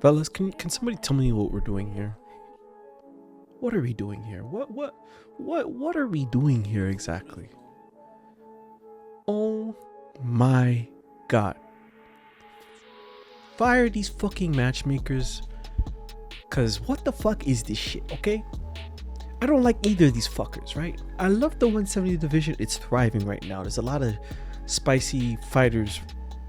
Fellas, can somebody tell me what we're doing here? What are we doing here? What are we doing here exactly? Oh my god. Fire these fucking matchmakers. Cause what the fuck is this shit, okay? I don't like either of these fuckers, right? I love the 170 division. It's thriving right now. There's a lot of spicy fighters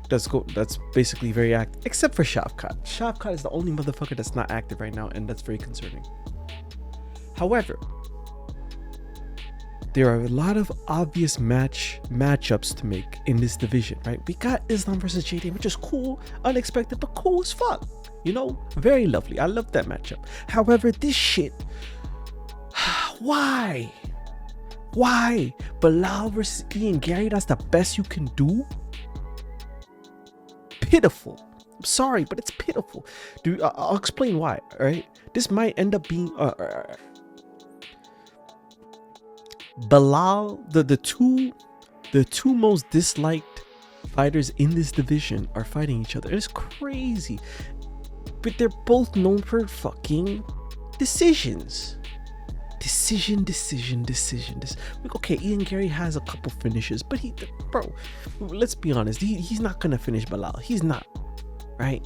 that's basically very active, except for Shavkat. Shavkat is the only motherfucker that's not active right now, and that's very concerning. However, there are a lot of obvious matchups to make in this division, right? We got Islam versus JD, which is cool, unexpected, but cool as fuck. You know, very lovely. I love that matchup. However, this shit, why? Belal versus Ian Garry, that's the best you can do? Pitiful. I'm sorry, but it's pitiful. Dude, I'll explain why, all right? This might end up being Belal, the two most disliked fighters in this division are fighting each other. It's crazy. But they're both known for fucking decisions. Decision. Okay, Ian Garry has a couple finishes, but bro, let's be honest, he's not gonna finish Belal. He's not, right?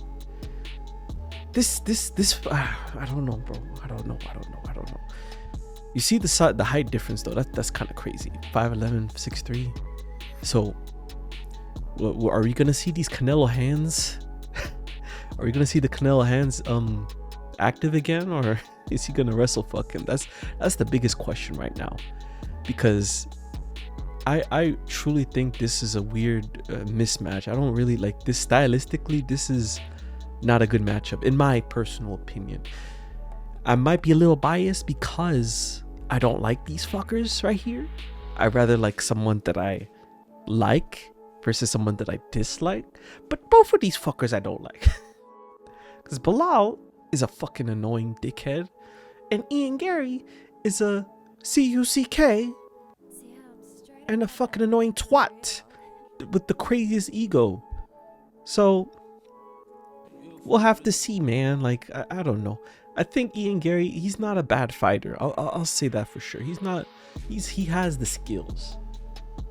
This I don't know, bro. I don't know. You see the height difference though. That's kind of crazy. 5'11", 6'3". So, are we gonna see these Canelo hands? Are we gonna see the Canelo hands active again, or is he gonna wrestle fucking? That's the biggest question right now, because I truly think this is a weird mismatch. I don't really like this stylistically. This is not a good matchup in my personal opinion. I might be a little biased because I don't like these fuckers right here. I rather like someone that I like versus someone that I dislike. But both of these fuckers I don't like. Because Belal is a fucking annoying dickhead, and Ian Garry is a cuck and a fucking annoying twat with the craziest ego. So we'll have to see, man. Like I don't know. I think Ian Garry, he's not a bad fighter. I'll say that for sure. He's not. He has the skills.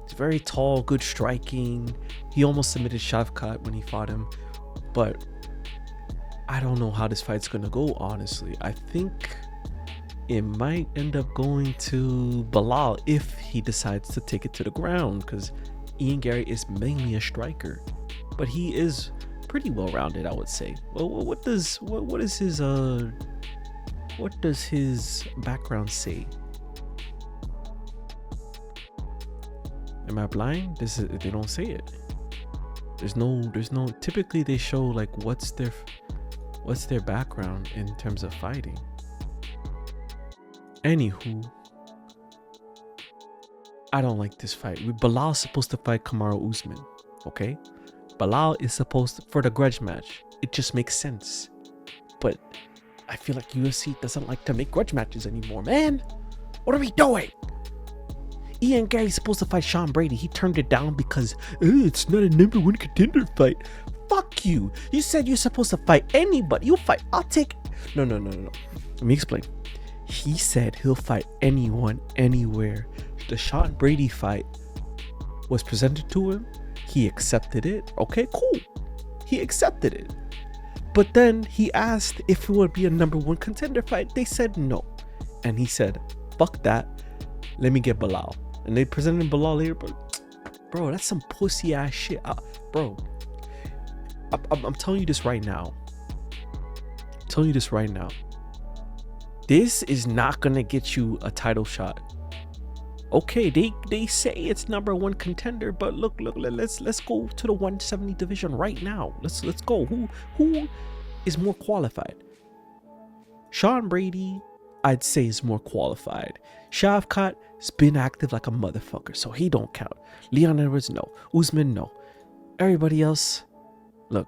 He's very tall, good striking. He almost submitted Shavkat when he fought him, but I don't know how this fight's gonna go, honestly. I think it might end up going to Belal if he decides to take it to the ground, because Ian Garry is mainly a striker, but he is pretty well rounded, I would say. Well, what does his background say? Am I blind? They don't say it. There's no. Typically they show like what's their background in terms of fighting. Anywho, I don't like this fight. Belal's supposed to fight Kamaru Usman, okay? Belal is supposed to, for the grudge match. It just makes sense. But I feel like UFC doesn't like to make grudge matches anymore, man. What are we doing? Ian Garry's supposed to fight Sean Brady. He turned it down because it's not a number one contender fight. Fuck you. You said you're supposed to fight anybody. You fight. I'll take. No. Let me explain. He said he'll fight anyone, anywhere. The Sean Brady fight was presented to him. He accepted it. Okay, cool. He accepted it. But then he asked if it would be a number one contender fight. They said no. And he said, fuck that. Let me get Belal. And they presented Belal later. But bro, that's some pussy ass shit. Bro, I'm telling you this right now. This is not gonna get you a title shot. Okay, they say it's number one contender, but look, let's go to the 170 division right now. Let's go. Who is more qualified? Sean Brady, I'd say, is more qualified. Shavkat has been active like a motherfucker, so he don't count. Leon Edwards, no. Usman, no. Everybody else, look.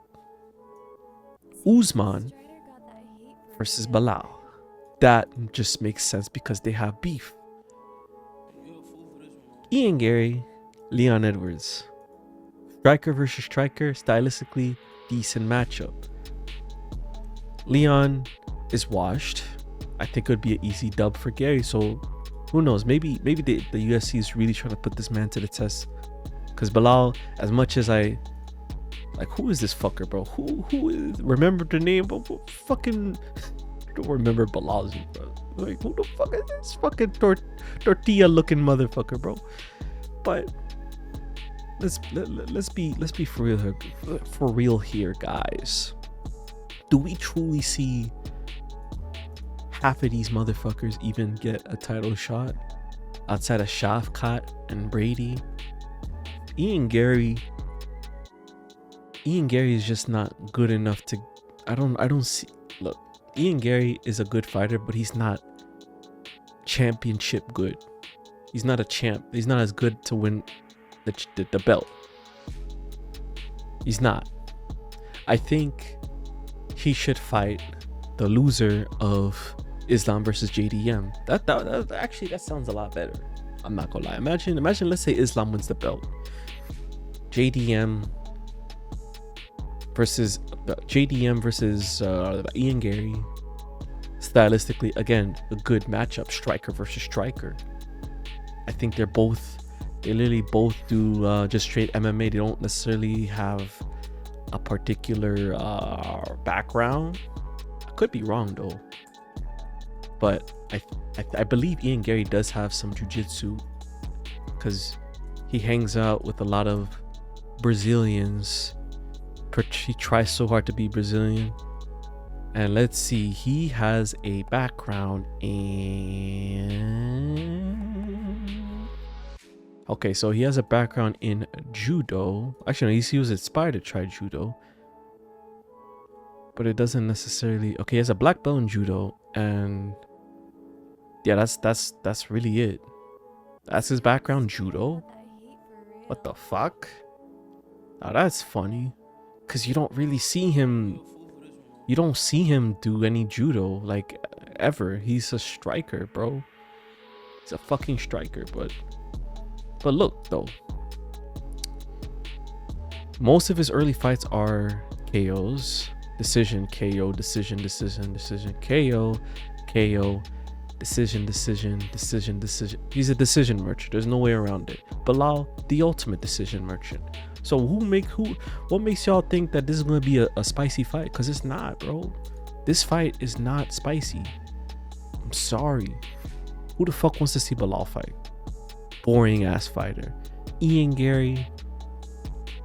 Usman versus Belal. That just makes sense because they have beef. Ian Garry, Leon Edwards. Striker versus striker, stylistically decent matchup. Leon is washed. I think it would be an easy dub for Garry. So who knows? Maybe the UFC is really trying to put this man to the test. Because Belal, as much as I like, who is this fucker, bro? Who is? Remember the name? But fucking don't remember Belal's, bro. Like, who the fuck is this fucking tortilla looking motherfucker, bro? But let's be for real here, guys. Do we truly see half of these motherfuckers even get a title shot outside of Shavkat and Brady? Ian Garry is just not good enough to. I don't see. Look, Ian Garry is a good fighter, but he's not championship good. He's not a champ. He's not as good to win the belt. He's not. I think he should fight the loser of Islam versus JDM. That actually, that sounds a lot better. I'm not gonna lie. Imagine let's say Islam wins the belt. JDM versus Ian Garry. Stylistically, again, a good matchup. Striker versus striker. I think they literally both do just straight MMA. They don't necessarily have a particular background. I could be wrong though, but I believe Ian Garry does have some jiu-jitsu, because he hangs out with a lot of Brazilians. He tries so hard to be Brazilian. And let's see, he has a background in... Okay, so he has a background in judo. Actually, no, he was inspired to try judo, but it doesn't necessarily... Okay, he has a black belt in judo, and yeah, that's really it. That's his background, judo. What the fuck? Now that's funny, because you don't really see him. You don't see him do any judo, like, ever. He's a striker, bro. He's a fucking striker. But look though, most of his early fights are KOs, decision, KO, decision, KO, decision. He's a decision merchant. There's no way around it. Belal, the ultimate decision merchant. So what makes y'all think that this is going to be a spicy fight? Because it's not, bro. This fight is not spicy. I'm sorry. Who the fuck wants to see Belal fight? Boring ass fighter. Ian Garry,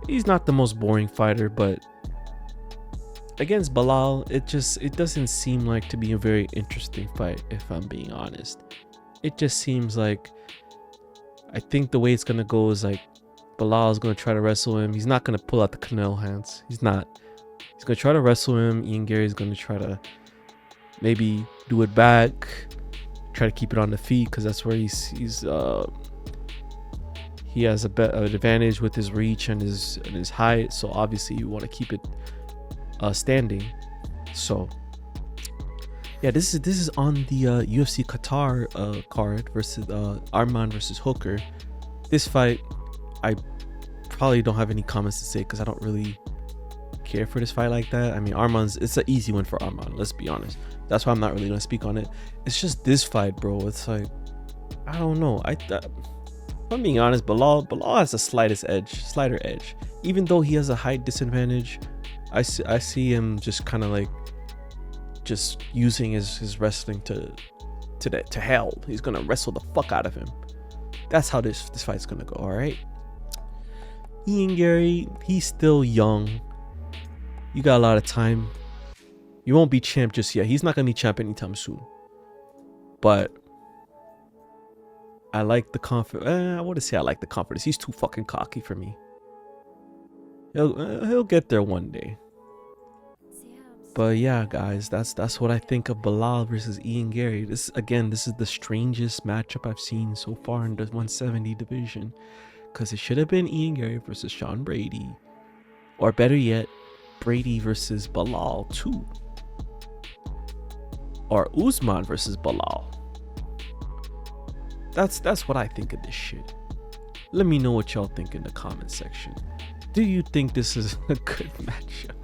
he's not the most boring fighter, but against Belal, it doesn't seem like to be a very interesting fight, if I'm being honest. It just seems like, I think the way it's gonna go is like Belal is gonna try to wrestle him. He's not gonna pull out the Canelo hands. He's not. He's gonna try to wrestle him. Ian Garry's gonna try to maybe do it back, try to keep it on the feet, because that's where he has an advantage with his reach and his height. So obviously you want to keep it standing. So yeah, this is on the UFC Qatar card versus Arman versus Hooker. This fight, I probably don't have any comments to say, because I don't really care for this fight like that. I mean, it's an easy one for Arman, let's be honest. That's why I'm not really gonna speak on it. It's just this fight, bro. It's like, I don't know. If I'm being honest, Belal has the slighter edge. Even though he has a height disadvantage, I see him just kind of like just using his wrestling to hell. He's gonna wrestle the fuck out of him. That's how this fight's gonna go. All right. Ian Garry, he's still young. You got a lot of time. You won't be champ just yet. He's not gonna be champ anytime soon. But I like the confidence. I want to say I like the confidence. He's too fucking cocky for me. He'll get there one day. But yeah, guys, that's what I think of Belal versus Ian Garry. This is the strangest matchup I've seen so far in the 170 division, because it should have been Ian Garry versus Sean Brady, or better yet, Brady versus Belal 2, or Usman versus Belal. That's what I think of this shit. Let me know what y'all think in the comment section. Do you think this is a good matchup?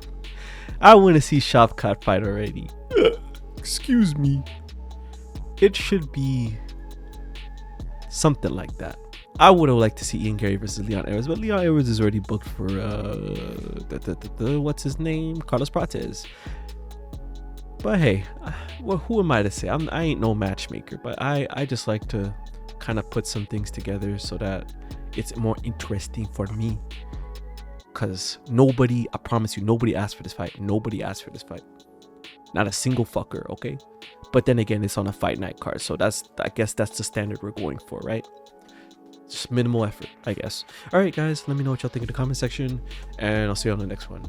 I want to see Shavkat fight already. Excuse me. It should be something like that. I would have liked to see Ian Garry versus Leon Edwards, but Leon Edwards is already booked for what's his name? Carlos Prates. But hey, well, who am I to say? I ain't no matchmaker, but I just like to kind of put some things together so that it's more interesting for me. Because nobody, I promise you, nobody asked for this fight. Nobody asked for this fight. Not a single fucker, okay? But then again, it's on a fight night card, so I guess that's the standard we're going for, right? Just minimal effort, I guess. All right, guys, let me know what y'all think in the comment section, and I'll see you on the next one.